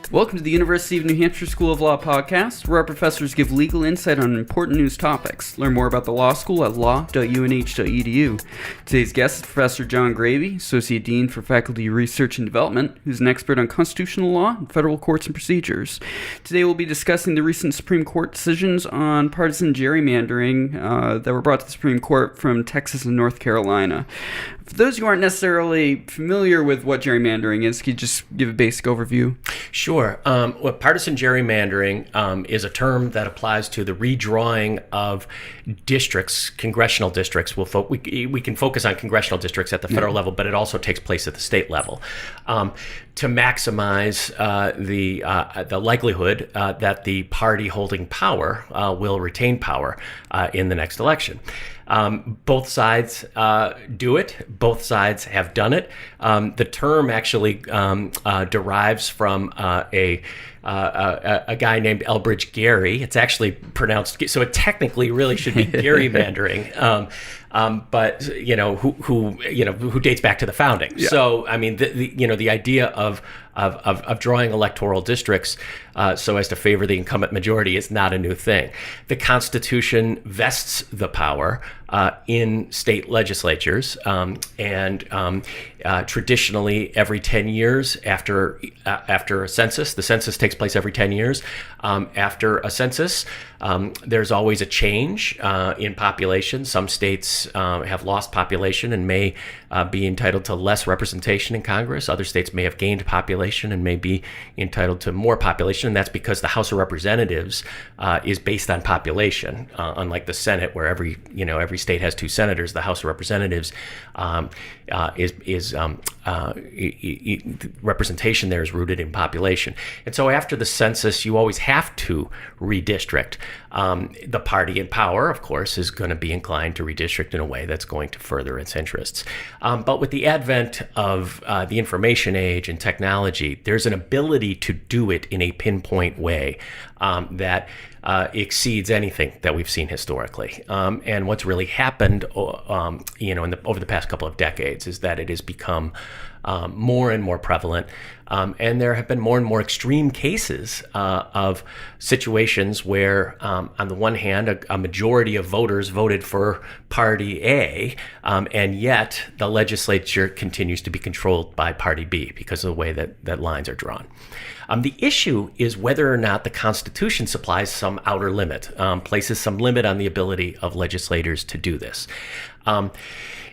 Welcome to the University of New Hampshire School of Law podcast, where our professors give legal insight on important news topics. Learn more about the law school at law.unh.edu. Today's guest is Professor John Greabe, Associate Dean for Faculty Research and Development, who's an expert on constitutional law and federal courts and procedures. Today we'll be discussing the recent Supreme Court decisions on partisan gerrymandering that were brought to the Supreme Court from Texas and North Carolina. For those who aren't necessarily familiar with what gerrymandering is, can you just give a basic overview? Sure. Partisan gerrymandering is a term that applies to the redrawing of districts, congressional districts. We can focus on congressional districts at the federal level, but it also takes place at the state level to maximize the likelihood that the party holding power will retain power in the next election. Both sides do it. Both sides have done it. The term actually derives from a guy named Elbridge Gerry. It's actually pronounced, so it technically really should be gerrymandering. But who dates back to the founding. Yeah. So I mean, the idea of drawing electoral districts so as to favor the incumbent majority is not a new thing. The Constitution vests the power in state legislatures, and traditionally every 10 years after a census, the census takes place every 10 years. After a census, there's always a change in population. Some states have lost population and may be entitled to less representation in Congress. Other states may have gained population and may be entitled to more population. And that's because the House of Representatives is based on population, unlike the Senate, where every state has two senators. The House of Representatives representation there is rooted in population. And so after the census, you always have to redistrict. The party in power, of course, is going to be inclined to redistrict in a way that's going to further its interests. But with the advent of the information age and technology, there's an ability to do it in a pinpoint way that exceeds anything that we've seen historically. And what's really happened, over the past couple of decades, is that it has become more and more prevalent. And there have been more and more extreme cases of situations where, on the one hand, a majority of voters voted for Party A, and yet the legislature continues to be controlled by Party B because of the way that lines are drawn. The issue is whether or not the Constitution supplies some outer limit, places some limit on the ability of legislators to do this.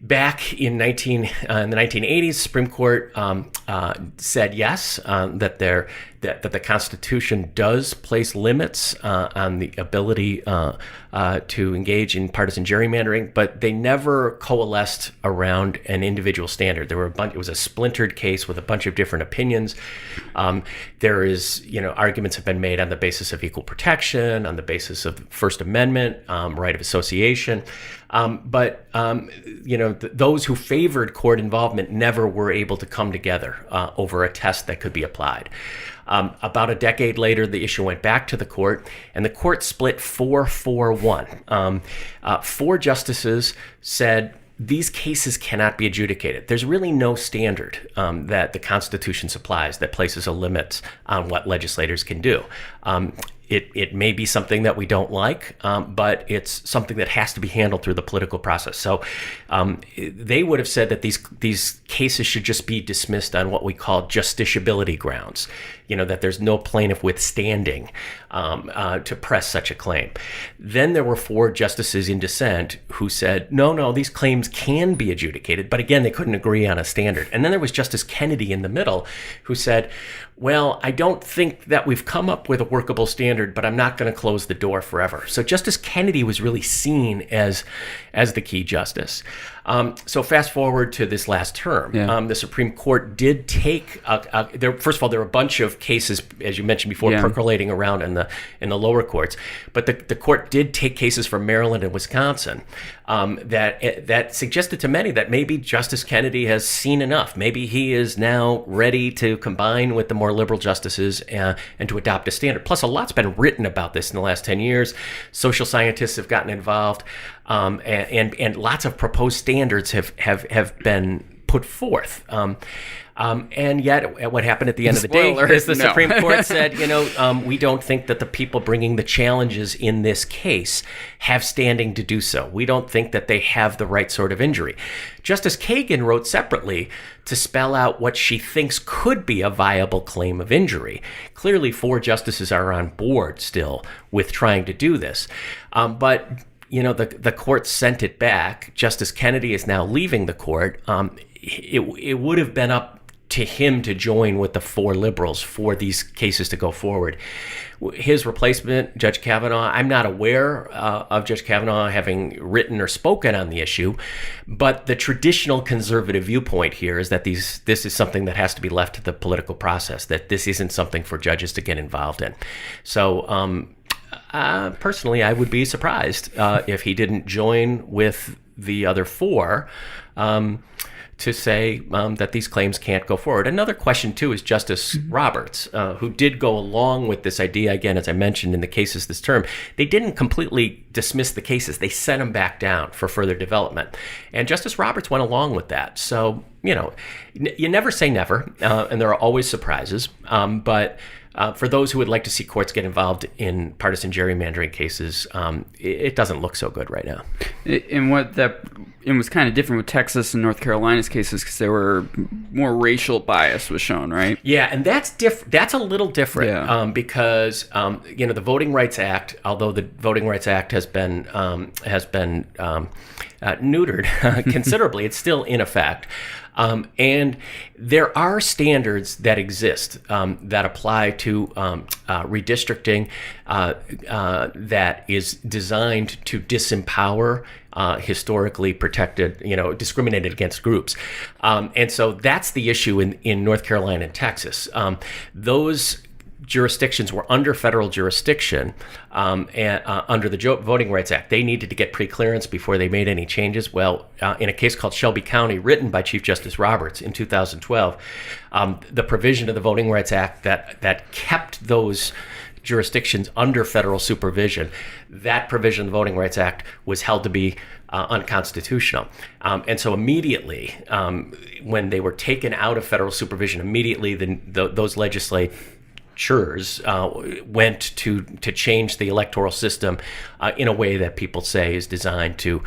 Back in the 1980s, Supreme Court said yes, that the Constitution does place limits on the ability to engage in partisan gerrymandering, but they never coalesced around an individual standard. It was a splintered case with a bunch of different opinions. There is, arguments have been made on the basis of equal protection, on the basis of First Amendment, right of association. But those who favored court involvement never were able to come together over a test that could be applied. About a decade later, the issue went back to the court, and the court split 4-4-1. 4 justices said these cases cannot be adjudicated. There's really no standard that the Constitution supplies that places a limit on what legislators can do. It may be something that we don't like, but it's something that has to be handled through the political process. So they would have said that these cases should just be dismissed on what we call justiciability grounds, that there's no plaintiff withstanding to press such a claim. Then there were 4 justices in dissent who said, no, these claims can be adjudicated. But again, they couldn't agree on a standard. And then there was Justice Kennedy in the middle who said, well, I don't think that we've come up with a workable standard, but I'm not going to close the door forever. So Justice Kennedy was really seen as the key justice. So fast forward to this last term, the Supreme Court did take, first of all, there were a bunch of cases, as you mentioned before, percolating around in the lower courts, but the court did take cases from Maryland and Wisconsin that suggested to many that maybe Justice Kennedy has seen enough. Maybe he is now ready to combine with the more liberal justices and to adopt a standard. Plus, a lot's been written about this in the last 10 years. Social scientists have gotten involved, and lots of proposed standards have been put forth. And yet, what happened at the end of the Spoiler, day is the no. Supreme Court said, we don't think that the people bringing the challenges in this case have standing to do so. We don't think that they have the right sort of injury. Justice Kagan wrote separately to spell out what she thinks could be a viable claim of injury. Clearly, 4 justices are on board still with trying to do this. But the court sent it back. Justice Kennedy is now leaving the court. It would have been up to him to join with the 4 liberals for these cases to go forward. His replacement, Judge Kavanaugh, I'm not aware of Judge Kavanaugh having written or spoken on the issue, but the traditional conservative viewpoint here is that this is something that has to be left to the political process, that this isn't something for judges to get involved in. So personally, I would be surprised if he didn't join with the other 4 to say that these claims can't go forward. Another question, too, is Justice Roberts, who did go along with this idea, again, as I mentioned in the cases this term. They didn't completely dismiss the cases. They sent them back down for further development. And Justice Roberts went along with that. So, you never say never, and there are always surprises. But for those who would like to see courts get involved in partisan gerrymandering cases, it doesn't look so good right now. It was kind of different with Texas and North Carolina's cases because there were more racial bias was shown, right? Yeah, and that's a little different because the Voting Rights Act, although the Voting Rights Act has been neutered considerably, it's still in effect. And there are standards that exist that apply to redistricting that is designed to disempower historically protected, discriminated against groups. And so that's the issue in North Carolina and Texas. Those jurisdictions were under federal jurisdiction and under the Voting Rights Act. They needed to get preclearance before they made any changes. Well, in a case called Shelby County, written by Chief Justice Roberts in 2012, the provision of the Voting Rights Act that kept those jurisdictions under federal supervision, that provision of the Voting Rights Act was held to be unconstitutional. And so immediately, when they were taken out of federal supervision, immediately those legislatures went to change the electoral system in a way that people say is designed to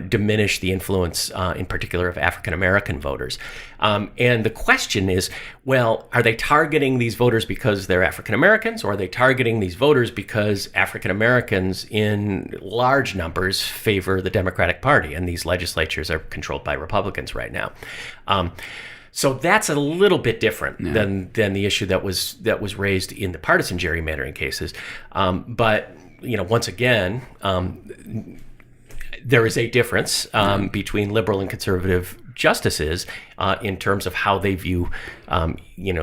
diminish the influence, in particular, of African American voters. And the question is, well, are they targeting these voters because they're African Americans, or are they targeting these voters because African Americans in large numbers favor the Democratic Party, and these legislatures are controlled by Republicans right now? So that's a little bit different than the issue that was raised in the partisan gerrymandering cases. But once again, there is a difference between liberal and conservative justices in terms of how they view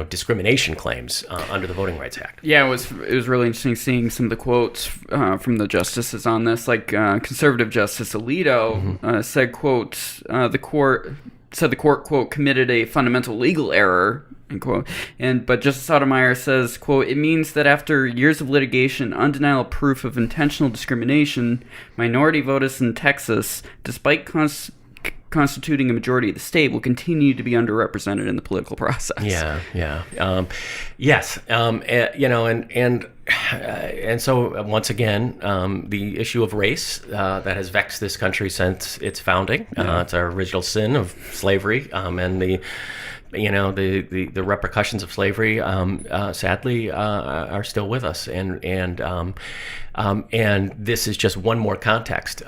discrimination claims under the Voting Rights Act. Yeah, it was really interesting seeing some of the quotes from the justices on this. Like conservative Justice Alito said, quote, the court, quote, committed a fundamental legal error, end quote. But Justice Sotomayor says, quote, it means that after years of litigation, undeniable proof of intentional discrimination, minority voters in Texas, despite constituting a majority of the state, will continue to be underrepresented in the political process. Yes. And so once again, the issue of race that has vexed this country since its founding. It's our original sin of slavery, and the repercussions of slavery, sadly, are still with us. And this is just one more context.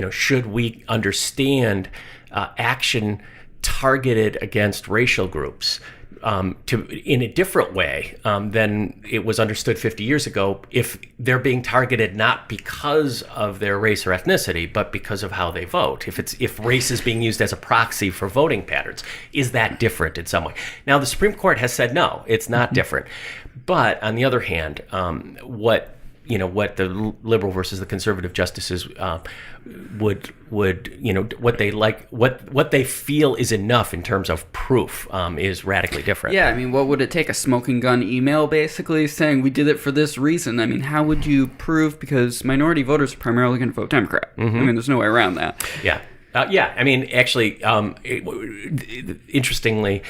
Should we understand action targeted against racial groups in a different way than it was understood 50 years ago, if they're being targeted not because of their race or ethnicity, but because of how they vote? If race is being used as a proxy for voting patterns, is that different in some way? Now, the Supreme Court has said no, it's not different. But on the other hand, what the liberal versus the conservative justices would what they feel is enough in terms of proof is radically different. Yeah, I mean, what would it take? A smoking gun email basically saying we did it for this reason? I mean, how would you prove? Because minority voters are primarily going to vote Democrat. I mean, there's no way around that. Yeah. Yeah, I mean, actually, interestingly,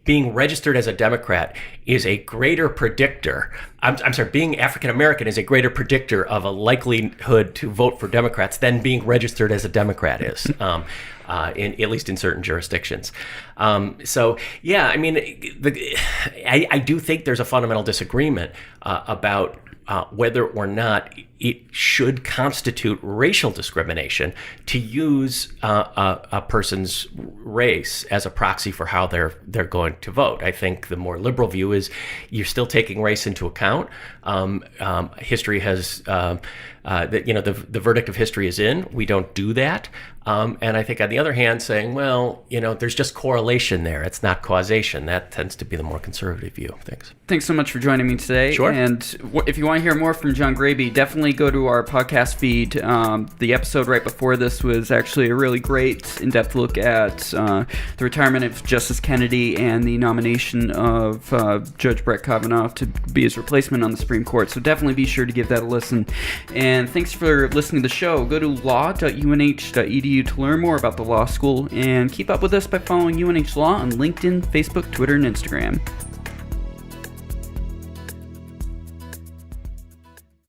being registered as a Democrat is a greater predictor. I'm sorry, being African American is a greater predictor of a likelihood to vote for Democrats than being registered as a Democrat is, at least in certain jurisdictions. So, yeah, I mean, I do think there's a fundamental disagreement about whether or not it should constitute racial discrimination to use a person's race as a proxy for how they're going to vote. I think the more liberal view is you're still taking race into account. History has the verdict of history is in. We don't do that. And I think on the other hand, saying, well, there's just correlation there. It's not causation. That tends to be the more conservative view of things. Thanks so much for joining me today. Sure. And if you want to hear more from John Greabe, definitely go to our podcast feed. The episode right before this was actually a really great in-depth look at the retirement of Justice Kennedy and the nomination of Judge Brett Kavanaugh to be his replacement on the Supreme Court. So definitely be sure to give that a listen. And thanks for listening to the show. Go to law.unh.edu to learn more about the law school, and keep up with us by following UNH Law on LinkedIn, Facebook, Twitter, and Instagram.